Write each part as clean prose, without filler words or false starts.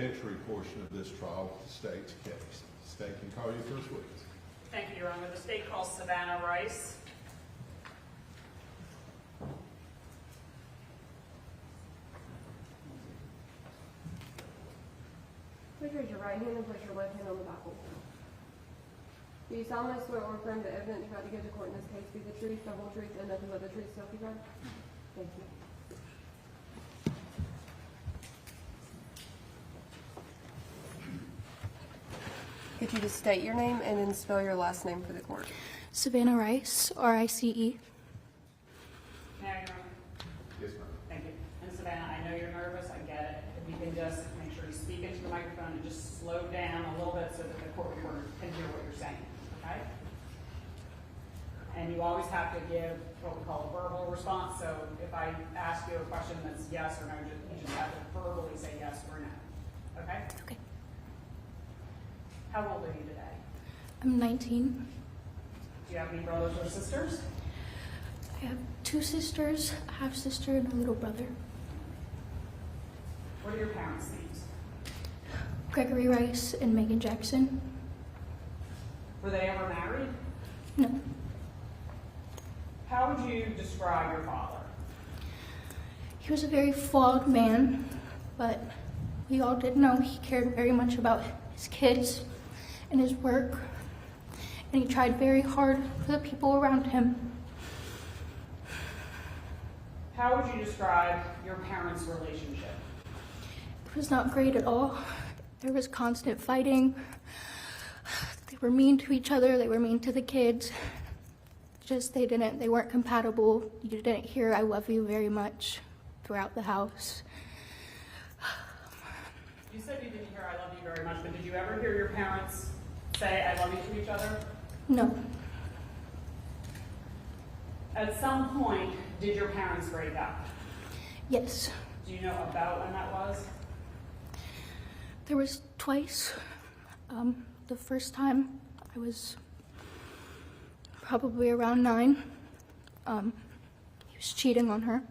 evidentiary portion of this trial with the state's case. The state can call your first witness. Thank you, Your Honor. The state calls Savannah Rice. Please raise your right hand and place your left hand on the Bible. Do you solemnly swear or affirm the evidence you're about to give to court in this case be the truth, the whole truth, and nothing but the truth, so help you God? Thank you. Could you just state your name and then spell your last name for the court? Savannah Rice, R-I-C-E. May I, Your Honor? Yes, ma'am. Thank you. And Savannah, I know you're nervous. I get it. If you can just make sure you speak into the microphone and just slow down a little bit so that the court reporter can hear what you're saying, okay? And you always have to give what we call a verbal response. So if I ask you a question that's yes or no, you just have to verbally say yes or no, okay? Okay. How old are you today? I'm 19. Do you have any brothers or sisters? I have 2 sisters, a half-sister, and a little brother. What are your parents' names? Gregory Rice and Meagan Jackson. Were they ever married? No. How would you describe your father? He was a very flawed man, but we all did know he cared very much about his kids and his work, and he tried very hard for the people around him. How would you describe your parents' relationship? It was not great at all. There was constant fighting. They were mean to each other, they were mean to the kids. Just they weren't compatible. You didn't hear "I love you" very much throughout the house. You said you didn't hear "I love you" very much, but did you ever hear your parents say "I love you" to each other? No. At some point, did your parents break up? Yes. Do you know about when that was? There was twice. The first time I was probably around 9. He was cheating on her.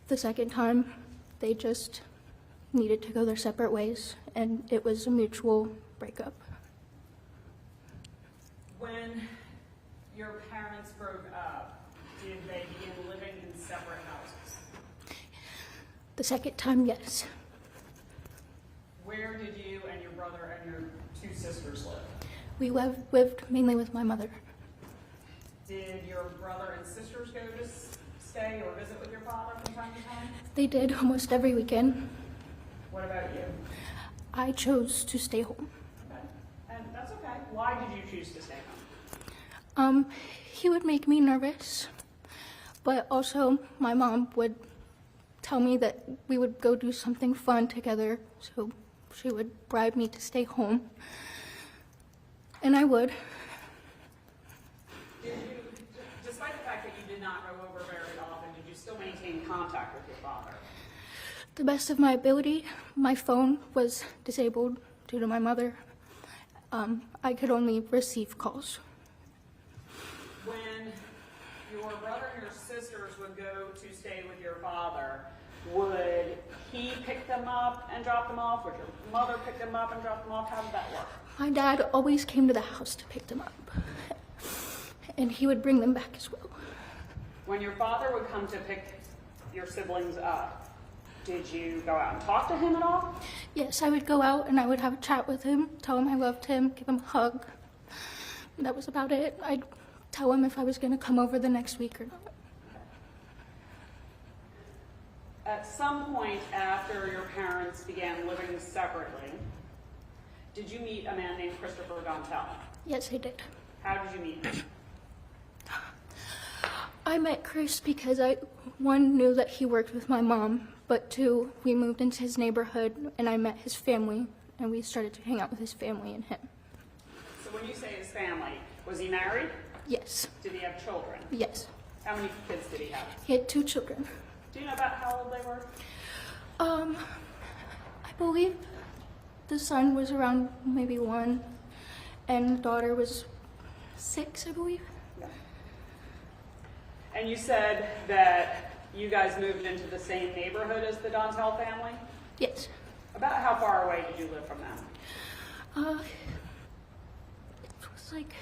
The second time, they just needed to go their separate ways, and it was a mutual breakup. When your parents broke up, did they begin living in separate houses? The second time, yes. Where did you and your brother and your 2 sisters live? We lived mainly with my mother. Did your brother and sisters go to stay or visit with your father from time to time? They did almost every weekend. What about you? I chose to stay home. Okay. And that's okay. Why did you choose to stay home? He would make me nervous, but also my mom would tell me that we would go do something fun together, so she would bribe me to stay home, and I would. Did you, despite the fact that you did not go over very often, did you still maintain contact with your father? To the best of my ability. My phone was disabled due to my mother. I could only receive calls. When your brother and your sisters would go to stay with your father, would he pick them up and drop them off? Would your mother pick them up and drop them off? How did that work? My dad always came to the house to pick them up, and he would bring them back as well. When your father would come to pick your siblings up, did you go out and talk to him at all? Yes, I would go out and I would have a chat with him, tell him I loved him, give him a hug. That was about it. I'd tell him if I was going to come over the next week or not. At some point after your parents began living separately, did you meet a man named Christopher Dantel? Yes, I did. How did you meet him? I met Chris because one, knew that he worked with my mom, but 2, we moved into his neighborhood and I met his family and we started to hang out with his family and him. So when you say his family, was he married? Yes. Did he have children? Yes. How many kids did he have? He had 2 children. Do you know about how old they were? I believe the son was around maybe 1 and the daughter was 6, I believe. Yeah. And you said that you guys moved into the same neighborhood as the Dantel family? Yes. About how away did you live from them? It was like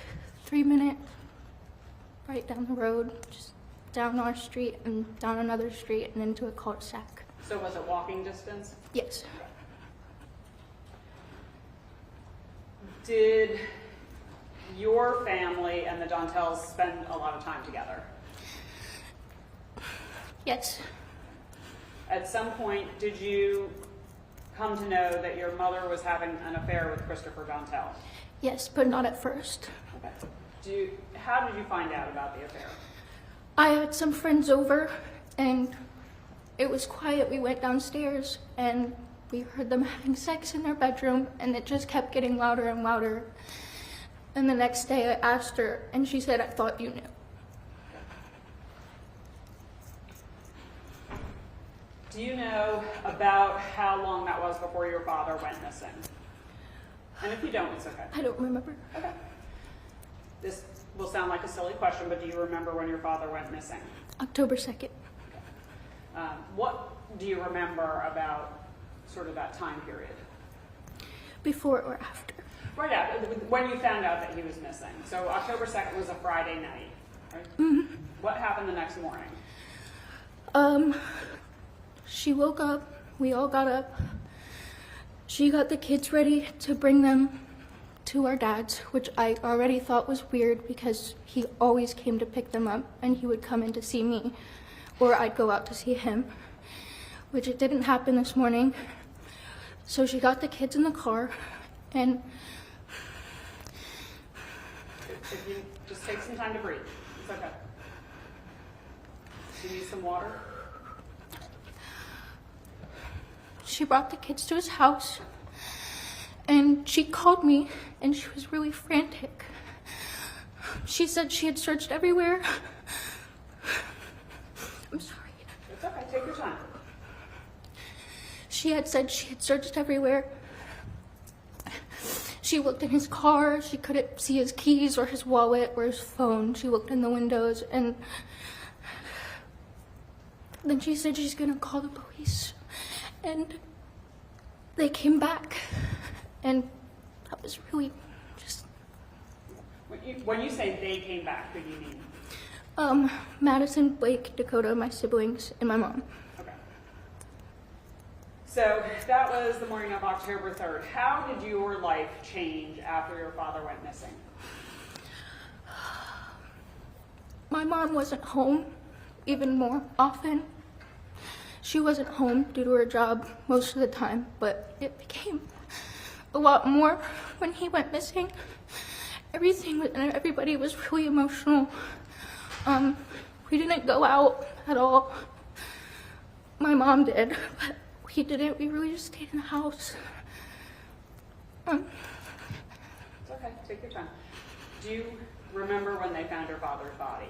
3 minutes right down the road, just down our street and down another street and into a cul-de-sac. So was it walking distance? Yes. Did your family and the Dantels spend a lot of time together? Yes. At some point, did you come to know that your mother was having an affair with Christopher Dantel? Yes, but not at first. Okay. How did you find out about the affair? I had some friends over and it was quiet. We went downstairs and we heard them having sex in their bedroom and it just kept getting louder and louder. And the next day I asked her and she said, "I thought you knew." Do you know about how long that was before your father went missing? And if you don't, it's okay. I don't remember. Okay. This will sound like a silly question, but do you remember when your father went missing? October 2nd. What do you remember about sort of that time period? Before or after? Right after, when you found out that he was missing. So October 2nd was a Friday night, right? Mm-hmm. What happened the next morning? She woke up, we all got up. She got the kids ready to bring them to our dad's, which I already thought was weird because he always came to pick them up and he would come in to see me or I'd go out to see him, which it didn't happen this morning. So she got the kids in the car and If you just take some time to breathe, it's okay. Do you need some water? she brought the kids to his house and she called me and she was really frantic. She said she had searched everywhere. I'm sorry. It's okay, take your time. She had said she had searched everywhere. She looked in his car. She couldn't see his keys or his wallet or his phone. She looked in the windows and then she said she's gonna call the police. And they came back and that was really just... When you say they came back, who do you mean? Madison, Blake, Dakota, my siblings, and my mom. Okay. So that was the morning of October 3rd. How did your life change after your father went missing? My mom wasn't home even more often. She wasn't home due to her job most of the time, but it became a lot more when he went missing. Everybody was really emotional. We didn't go out at all. My mom did, but we didn't. We really just stayed in the house. It's okay, take your time. Do you remember when they found your father's body?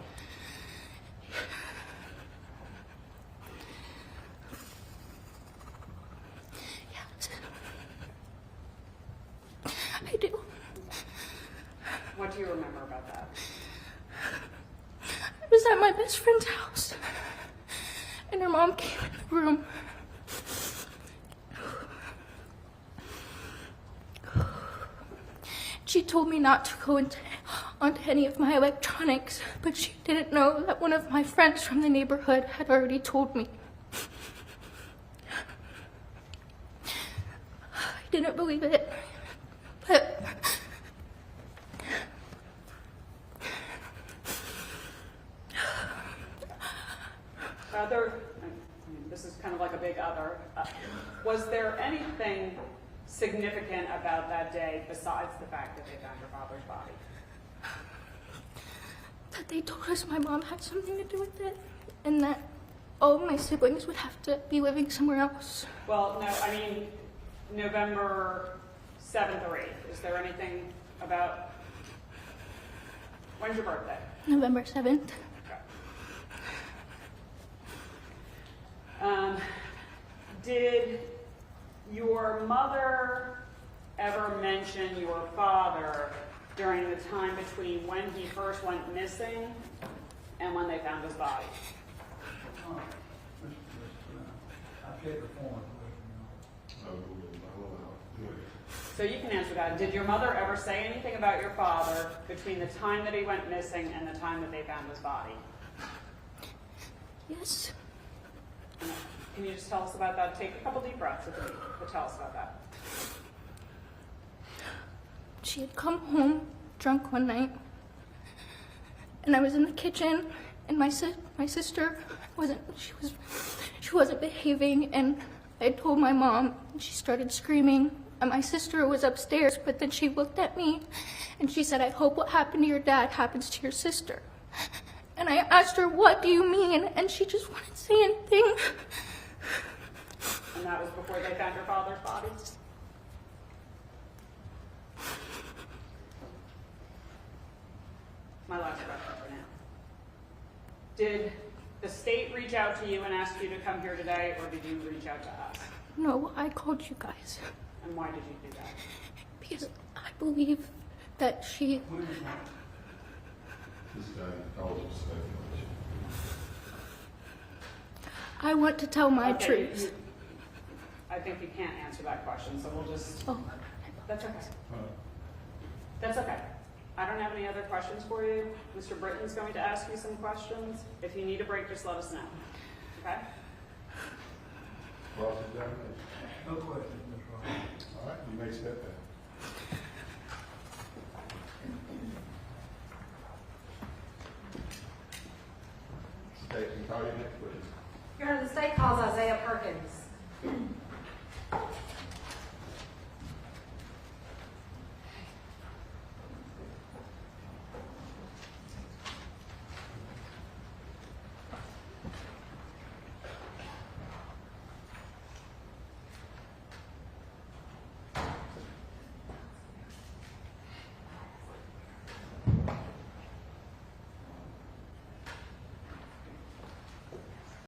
Yes. I do. What do you remember about that? I was at my best friend's house, and her mom came in the room. She told me not to go onto any of my electronics, but she didn't know that one of my friends from the neighborhood had already told me. I didn't believe it, but this is kind of like a big other. Was there anything significant about that day besides the fact that they found your father's body? that they told us my mom had something to do with it, and that all my siblings would have to be living somewhere else. Well, no, I mean, November 7th or 8th. Is there anything about... When's your birthday? November 7th. Did your mother ever mention your father during the time between when he first went missing and when they found his body? I can't perform. So you can answer that. Did your mother ever say anything about your father between the time that he went missing and the time that they found his body? Yes. Can you just tell us about that? Take a couple deep breaths with me, but tell us about that. She had come home drunk one night, and I was in the kitchen, and my sister she wasn't behaving, and I told my mom, and she started screaming, and my sister was upstairs, but then she looked at me, and she said, "I hope what happened to your dad happens to your sister." And I asked her, "What do you mean?" And she just wouldn't say anything. And that was before they found your father's body? My last question for now. Did the state reach out to you and ask you to come here today, or did you reach out to us? No, I called you guys And why did you do that? because I believe that she, This guy calls it speculation. I want to tell my Okay, truth. I think you can't answer that question, so we'll just, Oh, that's okay. That's okay. I don't have any other questions for you. Mr. Britton's going to ask you some questions. If you need a break, just let us know. Okay? Cross-examination. No questions, Ms. Ross. All right, you may step back.